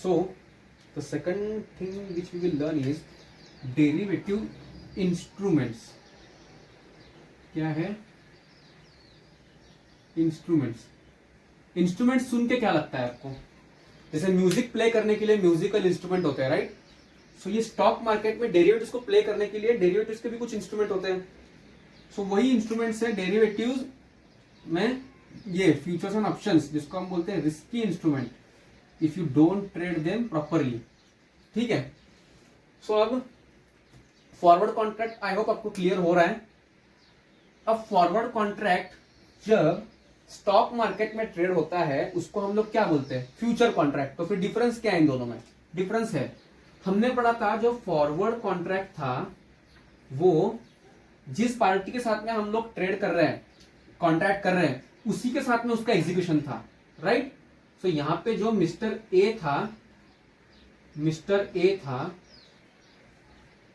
So the second thing which we will learn is derivative instruments. क्या है? Instruments. Instrument सुन के क्या लगता है आपको? जैसे म्यूजिक प्ले करने के लिए म्यूजिकल इंस्ट्रूमेंट होते हैं, राइट? सो ये स्टॉक मार्केट में डेरिवेटिव्स को प्ले करने के लिए डेरिवेटिव्स के भी कुछ इंस्ट्रूमेंट होते हैं. सो वही इंस्ट्रूमेंट्स है डेरिवेटिव्स में. ये फ्यूचर्स एंड ऑप्शंस, जिसको हम बोलते हैं risky instrument, if you don't trade them properly. ठीक है. सो अब फॉरवर्ड कॉन्ट्रैक्ट आई होप आपको क्लियर हो रहा है. अब फॉरवर्ड कॉन्ट्रैक्ट जब स्टॉक मार्केट में ट्रेड होता है उसको हम लोग क्या बोलते हैं? Future contract. तो फिर डिफरेंस क्या है इन दोनों में? डिफरेंस है, हमने पढ़ा था जो फॉरवर्ड कॉन्ट्रैक्ट था वो जिस पार्टी के साथ में हम लोग ट्रेड कर रहे हैं, कॉन्ट्रैक्ट कर रहे हैं, उसी के साथ में उसका एग्जीक्यूशन था, राइट? सो यहां पे जो मिस्टर ए था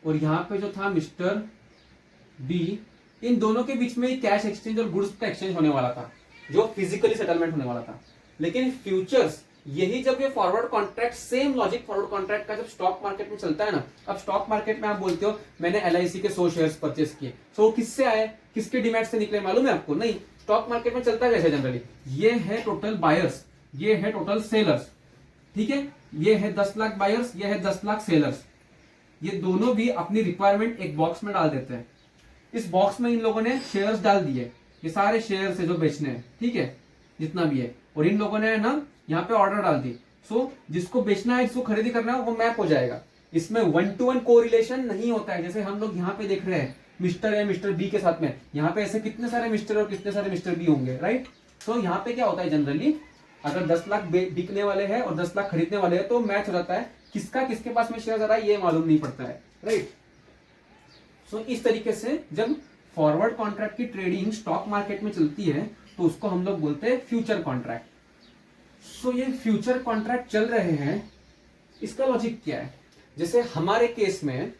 और यहां पे जो था मिस्टर बी, इन दोनों के बीच में कैश एक्सचेंज और गुड्स का एक्सचेंज होने वाला था, जो फिजिकली सेटलमेंट होने वाला था. लेकिन फ्यूचर्स, यही जब ये forward contract, same logic forward contract का जब स्टॉक मार्केट में चलता है ना, अब स्टॉक मार्केट में आप बोलते हो मैंने LIC के 100 शेयर्स परचेस किए. सो किससे आए? किसके डिमांड से निकले? मालूम है आपको? नहीं. स्टॉक मार्केट में चलता है कैसे जनरली? ये है टोटल बायर्स, ये है टोटल सेलर्स. ठीक है. ये है 10 लाख बायर्स, ये है 10 लाख सेलर्स. ये दोनों भी अपनी रिक्वायरमेंट एक बॉक्स में डाल देते हैं. इस बॉक्स में इन लोगों ने शेयर्स डाल दिए, ये सारे शेयर्स है जो बेचने हैं. ठीक है, जितना भी है. और इन लोगों ने ना यहाँ पे ऑर्डर डाल दी. सो जिसको बेचना है, जिसको खरीदी करना है, वो मैप हो जाएगा. इसमें 1-to-1 कोरिलेशन नहीं होता है. जैसे हम लोग यहाँ पे देख रहे हैं मिस्टर ए मिस्टर बी के साथ में, यहाँ पे ऐसे कितने सारे मिस्टर और कितने सारे मिस्टर बी होंगे, राइट? सो यहाँ पे क्या होता है जनरली, अगर 10 लाख बिकने वाले हैं और 10 लाख खरीदने वाले हैं तो मैच हो जाता है. किसका किसके पास में शेयर आ रहा है ये मालूम नहीं पड़ता है, राइट? सो इस तरीके से जब फॉरवर्ड कॉन्ट्रैक्ट की ट्रेडिंग स्टॉक मार्केट में चलती है तो उसको हम लोग बोलते हैं फ्यूचर कॉन्ट्रैक्ट. सो ये फ्यूचर कॉन्ट्रैक्ट चल रहे हैं, इसका लॉजिक क्या है? जैसे हमारे केस में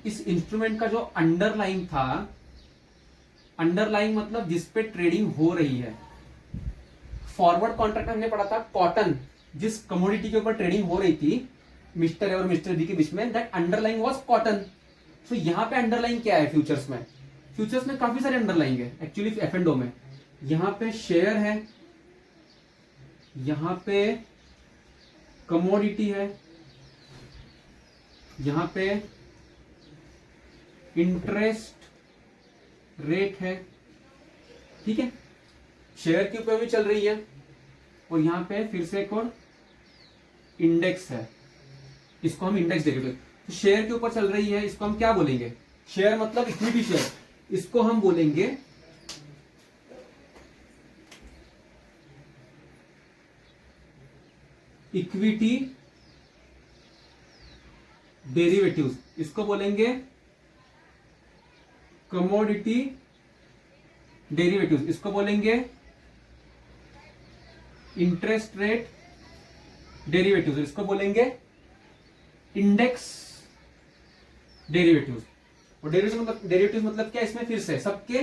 इस इंस्ट्रूमेंट का जो अंडरलाइन था, अंडरलाइन मतलब जिस पे ट्रेडिंग हो रही है. फॉरवर्ड कॉन्ट्रैक्ट हमने पढ़ा था कॉटन, जिस कमोडिटी के ऊपर ट्रेडिंग हो रही थी मिस्टर ए और मिस्टर बी के बीच में, दैट अंडरलाइन वाज कॉटन. सो यहां पे अंडरलाइन क्या है फ्यूचर्स में? फ्यूचर्स में काफी सारे अंडरलाइन है एक्चुअली F&O में. यहां पे शेयर है, यहां पे कमोडिटी है, यहां पे इंटरेस्ट रेट है. ठीक है, शेयर के ऊपर भी चल रही है. और यहां पे फिर से एक और इंडेक्स है, इसको हम इंडेक्स देखेंगे. तो शेयर के ऊपर चल रही है, इसको हम क्या बोलेंगे? शेयर मतलब इक्विटी शेयर, इसको हम बोलेंगे इक्विटी डेरिवेटिव्स, इसको बोलेंगे कमोडिटी डेरिवेटिव्स, इसको बोलेंगे इंटरेस्ट रेट डेरिवेटिव्स, इसको बोलेंगे इंडेक्स डेरिवेटिव्स. और डेरिवेटिव्स मतलब क्या? इसमें फिर से सबके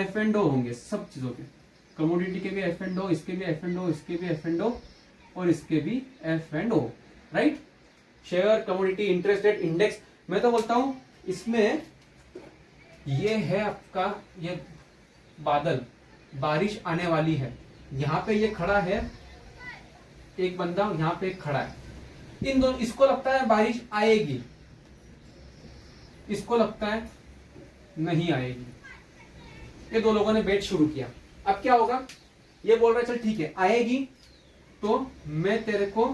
F&O होंगे, सब चीजों के. कमोडिटी के भी F&O, इसके भी F&O, इसके भी F&O और इसके भी F&O, right? Share, commodity, interest rate, index. मैं तो बोलता हूं इसमें ये है आपका, ये बादल, बारिश आने वाली है. यहां पे ये खड़ा है एक बंदा, यहां पे एक खड़ा है. इन दोनों, इसको लगता है बारिश आएगी, इसको लगता है नहीं आएगी. ये दो लोगों ने बेट शुरू किया. अब क्या होगा? ये बोल रहा है चल ठीक है आएगी तो मैं तेरे को,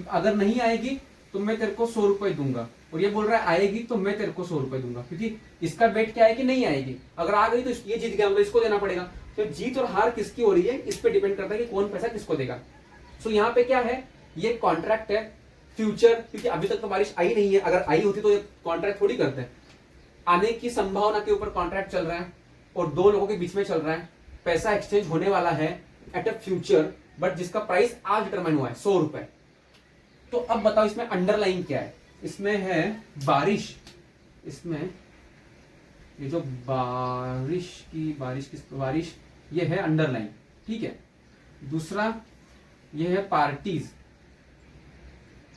अगर नहीं आएगी तो मैं तेरे को 100 रुपए दूंगा. और ये बोल रहा है आएगी तो मैं तेरे को 100 रुपए दूंगा, क्योंकि इसका बेट क्या है कि नहीं आएगी. अगर आ गई तो ये जीत गया, मतलब इसको देना पड़ेगा. तो जीत और हार किसकी हो रही है इस पे डिपेंड करता है कि कौन पैसा किसको देगा. सो यहाँ पे क्या है? ये कॉन्ट्रैक्ट है फ्यूचर, क्योंकि अभी तक तो बारिश आई नहीं है. अगर आई होती तो ये कॉन्ट्रैक्ट थोड़ी करते हैं. आने की संभावना के ऊपर कॉन्ट्रैक्ट चल रहा है और दो लोगों के बीच में चल रहा है. पैसा एक्सचेंज होने वाला है एट अ फ्यूचर, बट जिसका प्राइस आज डिटरमाइन हुआ है 100 रुपए. तो अब बताओ इसमें अंडरलाइन क्या है? इसमें है बारिश, इसमें ये जो बारिश ये है अंडरलाइन. ठीक है. दूसरा ये है पार्टीज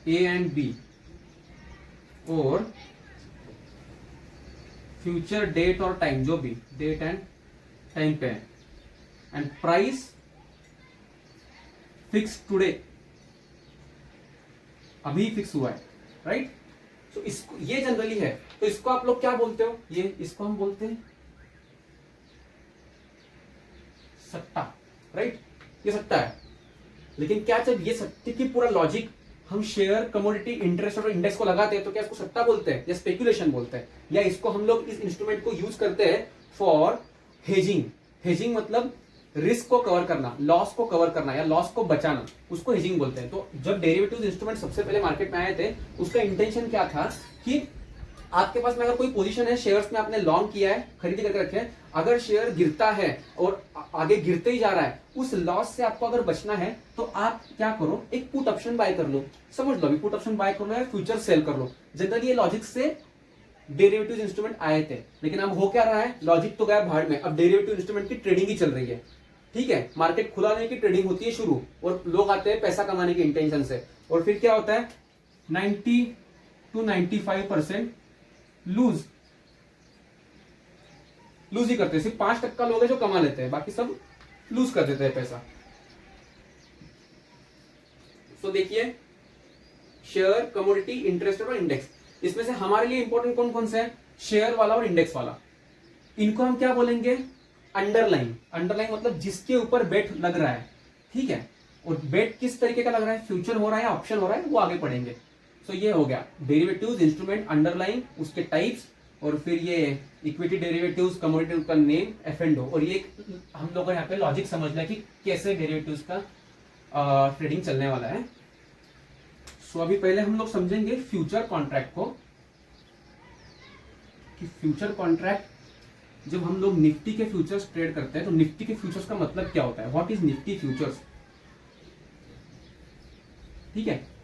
ए एंड बी और फ्यूचर डेट और टाइम, जो भी डेट एंड टाइम पे है, एंड प्राइस फिक्स टुडे, अभी फिक्स हुआ है, राइट। तो इसको, ये जनरली है, तो इसको आप लोग क्या बोलते हो, ये इसको हम बोलते हैं सट्टा, राइट। ये सट्टा है। लेकिन क्या जब ये सट्टे की पूरा लॉजिक हम शेयर, कमोडिटी, इंटरेस्ट और इंडेक्स को लगाते हैं तो क्या इसको सट्टा बोलते हैं या स्पेकुलेशन बोलते हैं, या इसको हम लोग इस इंस्ट्रूमेंट को यूज करते हैं फॉर हेजिंग। हेजिंग मतलब रिस्क को कवर करना, लॉस को कवर करना या लॉस को बचाना, उसको हेजिंग बोलते हैं। तो जब डेरिवेटिव्स इंस्ट्रूमेंट सबसे पहले मार्केट में आए थे, उसका इंटेंशन क्या था कि आपके पास में अगर कोई पोजीशन है, शेयर्स में आपने लॉन्ग किया है, खरीदी करके रखे हैं, अगर शेयर गिरता है और आगे गिरते ही जा रहा है, उस लॉस से आपको अगर बचना है तो आप क्या करो, एक पुट ऑप्शन बाय कर लो। समझ लो, अभी पुट ऑप्शन बाय कर लो या फ्यूचर सेल कर लो। जनरली ये लॉजिक से डेरिवेटिव इंस्ट्रूमेंट आए थे, लेकिन अब हो क्या रहा है, लॉजिक तो गया भाड़ में, अब डेरिवेटिव इंस्ट्रूमेंट की ट्रेडिंग ही चल रही है। ठीक है, मार्केट खुला नहीं की ट्रेडिंग होती है शुरू, और लोग आते हैं पैसा कमाने के इंटेंशन से, और फिर क्या होता है 90 to 95% लूज ही करते हैं। सिर्फ 5% लोग हैं जो कमा लेते हैं, बाकी सब लूज कर देते हैं पैसा। तो देखिए, शेयर, कमोडिटी, इंटरेस्ट और इंडेक्स, इसमें से हमारे लिए इंपॉर्टेंट कौन कौन से है, शेयर वाला और इंडेक्स वाला। इनको हम क्या बोलेंगे, अंडरलाइन। अंडरलाइन मतलब जिसके ऊपर बेट लग रहा है, ठीक है। और बेट किस तरीके का लग रहा है, फ्यूचर हो रहा है या ऑप्शन हो रहा है, वो आगे पढ़ेंगे। तो ये हो गया डेरिवेटिव्स इंस्ट्रूमेंट, अंडरलाइन, उसके टाइप्स, और फिर ये इक्विटी डेरिवेटिव्स, कमोडिटी का नेम, एफ&ओ। और ये हम लोगों ने यहाँ पे लॉजिक समझ लिया कि कैसे डेरिवेटिव्स का ट्रेडिंग चलने वाला है। सो अभी पहले हम लोग समझेंगे फ्यूचर कॉन्ट्रैक्ट को, कि फ्यूचर कॉन्ट्रैक्ट जब हम लोग निफ्टी के फ्यूचर्स ट्रेड करते हैं तो निफ्टी के फ्यूचर्स का मतलब क्या होता है, व्हाट इज निफ्टी फ्यूचर्स, ठीक है।